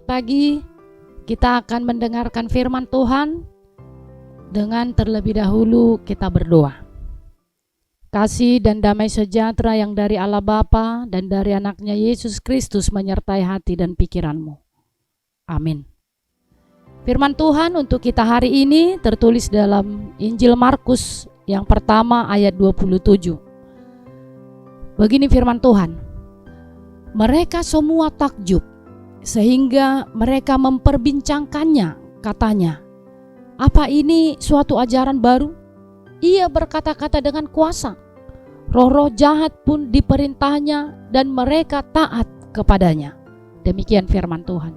pagi kita akan mendengarkan firman Tuhan. Dengan terlebih dahulu kita berdoa. Kasih dan damai sejahtera yang dari Allah Bapa dan dari anaknya Yesus Kristus menyertai hati dan pikiranmu. Amin. Firman Tuhan untuk kita hari ini tertulis dalam Injil Markus yang pertama ayat 27. Begini firman Tuhan. Mereka semua takjub sehingga mereka memperbincangkannya, katanya, apa ini suatu ajaran baru? Ia berkata-kata dengan kuasa. Roh-roh jahat pun diperintahnya dan mereka taat kepadanya. Demikian firman Tuhan.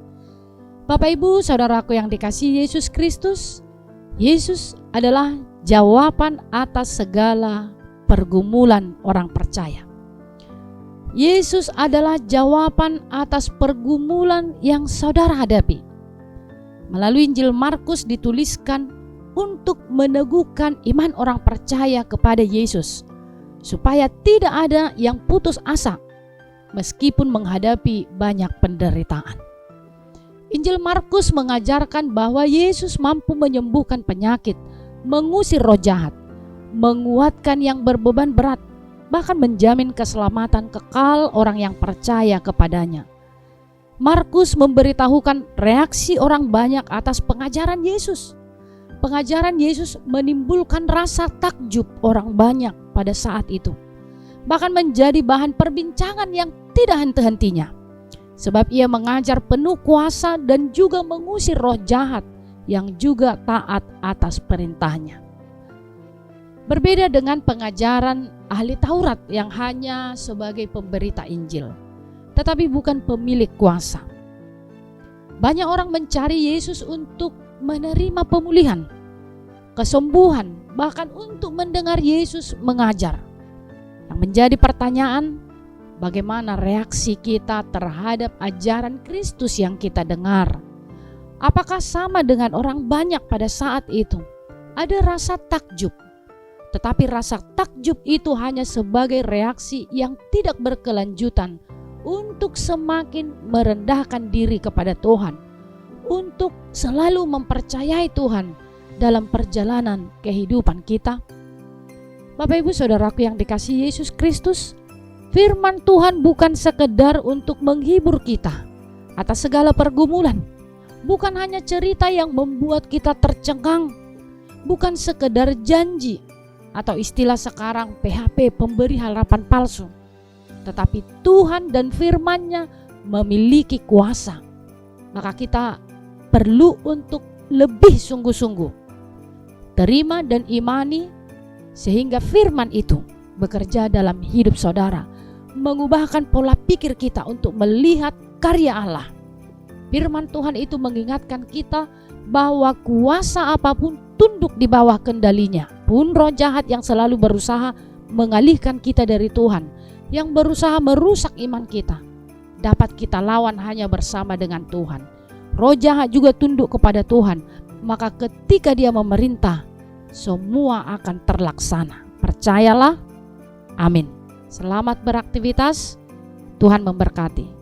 Bapak Ibu saudaraku yang dikasihi Yesus Kristus, Yesus adalah jawaban atas segala pergumulan orang percaya. Yesus adalah jawaban atas pergumulan yang saudara hadapi. Melalui Injil Markus dituliskan untuk meneguhkan iman orang percaya kepada Yesus, supaya tidak ada yang putus asa meskipun menghadapi banyak penderitaan. Injil Markus mengajarkan bahwa Yesus mampu menyembuhkan penyakit, mengusir roh jahat, menguatkan yang berbeban berat, bahkan menjamin keselamatan kekal orang yang percaya kepadanya. Markus memberitahukan reaksi orang banyak atas pengajaran Yesus. Pengajaran Yesus menimbulkan rasa takjub orang banyak pada saat itu, bahkan menjadi bahan perbincangan yang tidak henti-hentinya, sebab ia mengajar penuh kuasa dan juga mengusir roh jahat yang juga taat atas perintahnya. Berbeda dengan pengajaran ahli Taurat yang hanya sebagai pemberita Injil, tetapi bukan pemilik kuasa. Banyak orang mencari Yesus untuk menerima pemulihan, kesembuhan, bahkan untuk mendengar Yesus mengajar. Yang menjadi pertanyaan, bagaimana reaksi kita terhadap ajaran Kristus yang kita dengar? Apakah sama dengan orang banyak pada saat itu? Ada rasa takjub. Tetapi rasa takjub itu hanya sebagai reaksi yang tidak berkelanjutan untuk semakin merendahkan diri kepada Tuhan, untuk selalu mempercayai Tuhan dalam perjalanan kehidupan kita. Bapak Ibu saudaraku yang dikasihi Yesus Kristus, firman Tuhan bukan sekedar untuk menghibur kita atas segala pergumulan, bukan hanya cerita yang membuat kita tercengang, bukan sekedar janji atau istilah sekarang PHP, pemberi harapan palsu. Tetapi Tuhan dan firman-Nya memiliki kuasa. Maka kita perlu untuk lebih sungguh-sungguh terima dan imani, sehingga firman itu bekerja dalam hidup saudara, mengubahkan pola pikir kita untuk melihat karya Allah. Firman Tuhan itu mengingatkan kita bahwa kuasa apapun tunduk di bawah kendalinya. Pun roh jahat yang selalu berusaha mengalihkan kita dari Tuhan, yang berusaha merusak iman kita, dapat kita lawan hanya bersama dengan Tuhan. Roh jahat juga tunduk kepada Tuhan, maka ketika dia memerintah, semua akan terlaksana. Percayalah. Amin. Selamat beraktivitas. Tuhan memberkati.